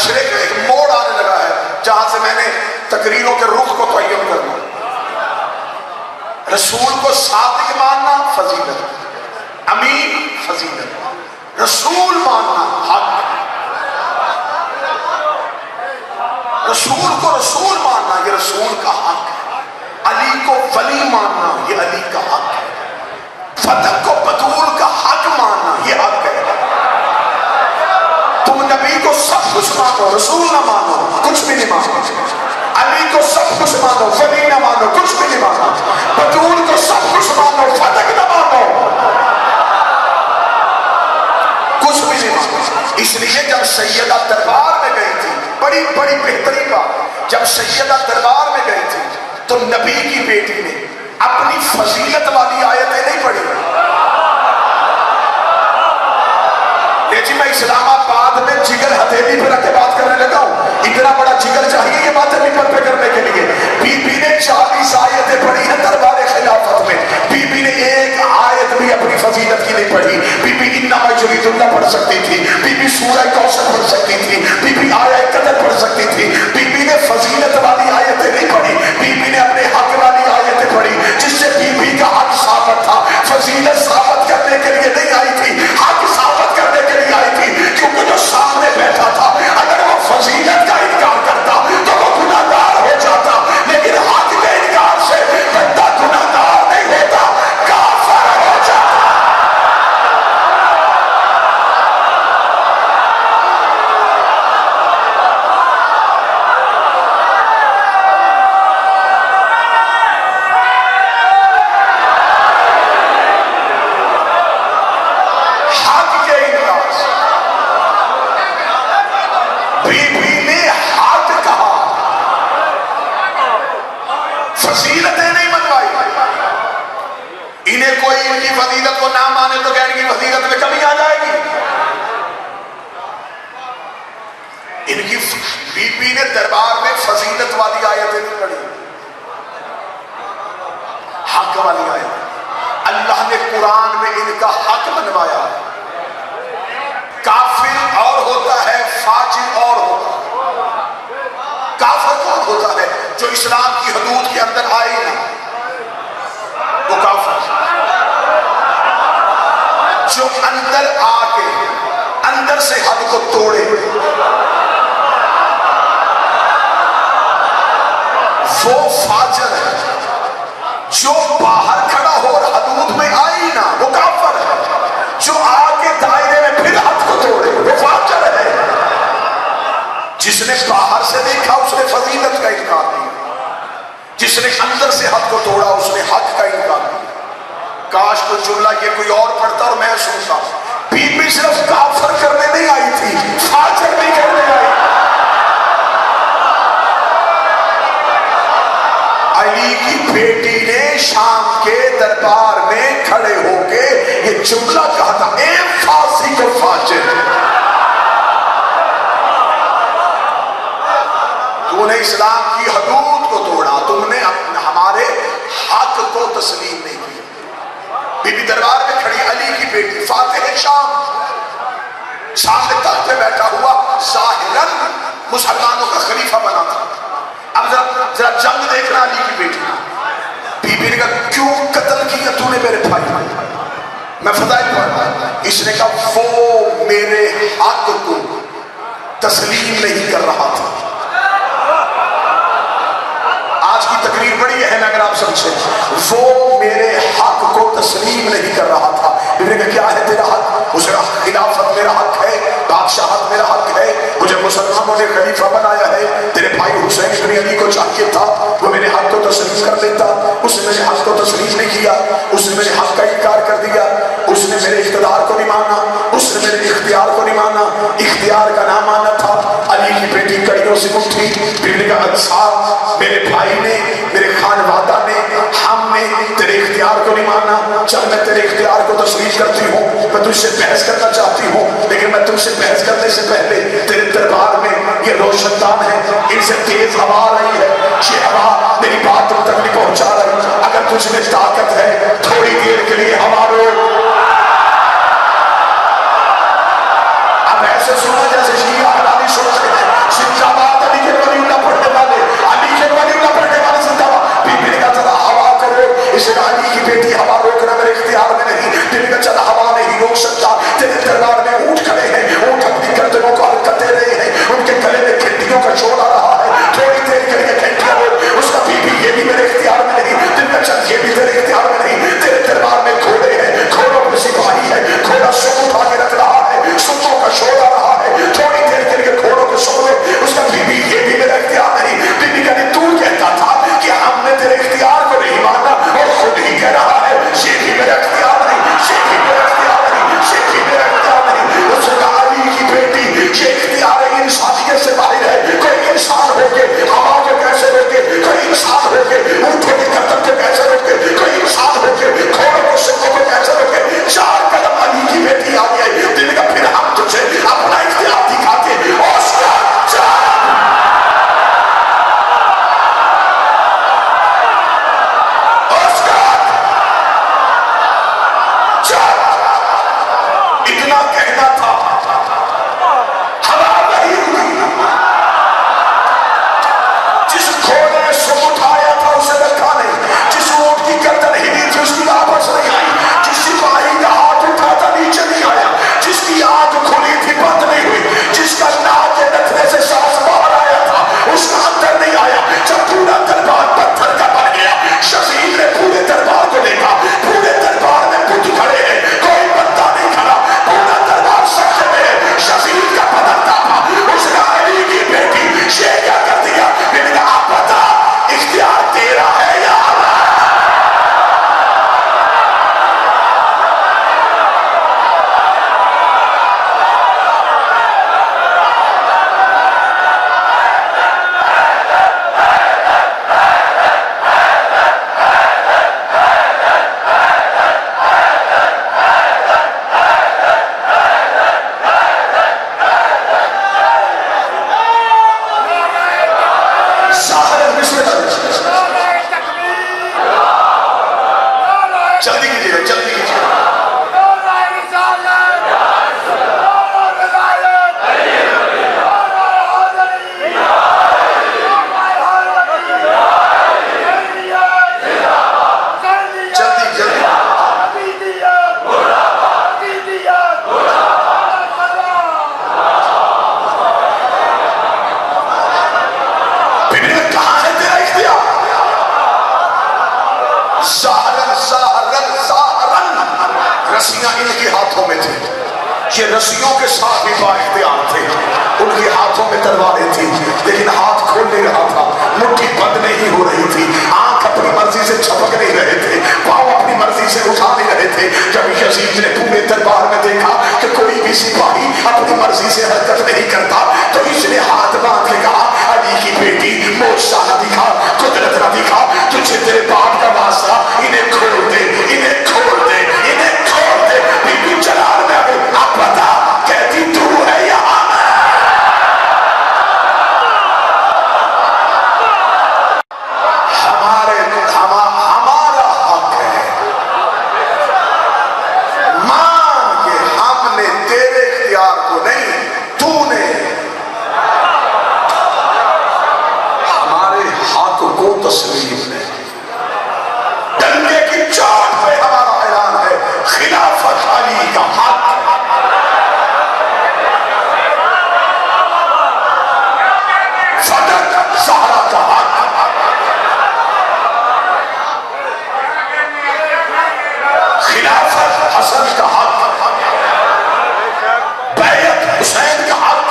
مشرق کا ایک موڑ آنے لگا ہے جہاں سے میں نے تقریروں کے رخ کو تعین کرنا. رسول کو صادق ماننا فضیلت، امین فضیلت، رسول ماننا حق، رسول کو رسول ماننا یہ رسول کا حق ہے، علی کو ولی ماننا یہ علی کا حق ہے، فتح کو بطول کا حق ماننا یہ حق ہے. تم نبی کو سب کچھ مانو، رسول نہ مانو کچھ بھی نہیں مانو. علی کو سب کچھ مانو، ولی نہ مانو کچھ بھی نہیں مانو. بطول کو سب کچھ مانو، فتح نہ مانو کچھ بھی نہیں مانو. اس لیے جب سیدہ دربار میں گئی تھی، بڑی بڑی بہترین بات، جب سیدہ دربار میں گئی تھی تو نبی کی بیٹی نے اپنی فضیلت والی آیتیں نہیں پڑھی. جی میں اسلام آباد میں جگر ہتھیلی پہ رکھ کے بات کرنے لگا ہوں. اتنا بڑا جگر چاہیے یہ باتیں ممبر پہ کرنے کے لیے. بی بی نے 40 آیتیں پڑھی ہیں دربار خلافت میں. بی بی نے ایک آیت بھی اپنی فضیلت کی نہیں پڑھی. بی بی انما یرید اللہ پڑھ سکتی تھی، بی بی سورہ کوثر پڑھ سکتی تھی، بی بی آیہ قدر پڑھ سکتی تھی. بی بی نے فضیلت والی آیتیں نہیں پڑھی، بی بی نے اپنے حق والی آیتیں پڑھی جس سے بی بی کا حق ثابت تھا. فضیلت ثابت کرنے کے لیے نہیں آئی تھی، حق ثابت کرنے کے لیے آئی تھی. کیونکہ جو سامنے بیٹھا تھا اگر وہ فضیلت کا انکار کرتا تو وہ گناہگار ہو جاتا، لیکن حق کے انکار سے بندہ گناہگار نہیں ہوتا، کافر ہو جاتا. حق کے انکار سے بی بی نے حق کہا، فضیلتیں نہیں منوائی. انہیں کوئی ان کی فضیلت کو نہ مانے تو کہنے کی فضیلت میں کمی آ جائے گی. ان کی بی بی نے دربار میں فضیلت والی آیتیں نہیں پڑھی، حق والی آیت. اللہ نے قرآن میں ان کا حق منوایا. کافر اور ہوتا ہے، فاجر اور ہوتا ہے. کافر کون ہوتا ہے؟ جو اسلام کی حدود کے اندر آئے نا وہ کافر. جو اندر آ کے اندر سے حد کو توڑے وہ فاجر ہے. جو باہر کھڑا ہو اور حدود میں آئی نا وہ کافر ہے. جو آ کے دائرے میں پھر حد کو توڑے وہ فاجر ہے. جس نے باہر سے دیکھا اس نے فضیلت کا انکار کیا، جس نے اندر سے حد کو توڑا اس نے حق کا انکار کیا. کاش کو جملہ یہ کوئی اور پڑھتا اور میں سنتا. بی بی صرف کافر کرنے نہیں آئی تھی، فاجر بھی کرنے آئی. علی کی بیٹی نے شام کے دربار میں کھڑے ہو کے یہ جملہ کہا تھا، اے فاسق و فاجر، تم نے اسلام کی حدود کو توڑا، تم نے ہمارے حق کو تسلیم نہیں کیا. بی بی دربار میں کھڑی، علی کی بیٹی فاتح شام سامنے تخت پہ بیٹھا ہوا، ظاہراً مسلمانوں کا خلیفہ بنا تھا. اب ذرا جنگ دیکھنا علی کی بیٹی. بی بی نے کہا کیوں قتل کیا تو نے میرے بھائی؟ میں فضائل پڑھ رہا. اس نے کہا وہ میرے حق کو تسلیم نہیں کر رہا تھا. آج کی تقریر بڑی اہم اگر آپ سمجھیں. وہ میرے حق کو تسلیم نہیں کر رہا تھا. بی بی نے کہا کیا ہے تیرا حق؟ اس نے کہا خلافت میرا حق ہے، بادشاہت میرا حق ہے، مجھے مسلمانوں نے خلیفہ بنایا ہے. تیرے بھائی حسین ابن علی کو چاہیے تھا وہ میرے حق کو تسلیم کر دیتا، اس نے میرے حق کو تسلیم نہیں کیا، اس نے میرے حق کا انکار کر دیا. اس نے میرے اقتدار کو نہیں مانا، اس نے میرے اختیار کو نہیں مانا، اختیار کا نام مانا تھا. علی کی بیٹی کڑیوں سے اٹھی. بی بی نے کہا اچھا میرے بھائی نے، میرے خانوادہ نے، ہم نے تیرے اختیار کو نہیں مانا. چل میں تیرے اختیار کو تسلیم کرتی ہوں، میں تجھ سے بحث کرنا چاہتی ہوں، لیکن میں تم سے بحث کرنے سے پہلے تیرے دربار میں یہ روشن دان ہے، ان سے تیز ہوا آ رہی ہے، یہ ہوا میری بات تم تک نہیں پہنچا رہی. اگر تجھ میں طاقت ہے تھوڑی دیر کے لیے ہوا رو. اب ایسے سنا جیسے شیعہ حلالی سوچتے ہیں یہ رسیوں کے ساتھ بھی بااختیار تھے، ان کے ہاتھوں میں تلواریں تھی لیکن ہاتھ کھول نہیں رہا تھا، مٹھی بند نہیں ہو رہی تھی، آنکھ اپنی مرضی سے چھپک نہیں رہے تھے، پاؤں اپنی مرضی سے اٹھا نہیں رہے تھے۔ جب یزید نے پورے دربار میں دیکھا کہ کوئی بھی سپاہی اپنی مرضی سے حرکت نہیں کرتا تو اس نے ہاتھ باندھ کے کہا علی کی بیٹی معجزہ نہ دکھا، قدرت نہ دکھا، تجھے تیرے باپ کا واسطہ، انہیں کھول دے، انہیں کھول دے، انہیں کھول دے۔ بی بی جلال میں اب بتا کہتی تو ہے یہاں ہمارا حق ہے، مان کے ہم نے تیرے اختیار کو نہیں، تو نے ہمارے حق کو تسلیم ہے۔ ڈنڈے کی چوٹ پہ ہمارا اعلان ہے خلافت علی کا حق، فدق زہرا کا حق، خلافت حسن کا حق، بیعت حسین کا حق۔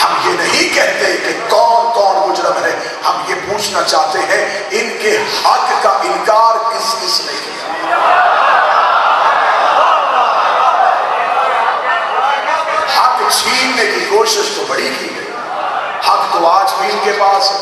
ہم یہ نہیں کہتے کہ کون کون مجرم ہے، ہم یہ پوچھنا چاہتے ہیں ان کے حق کا انکار کس کس نے کیا۔ حق چھیننے کی کوشش تو بڑی کی گئی، حق تو آج بھی ان کے پاس ہے،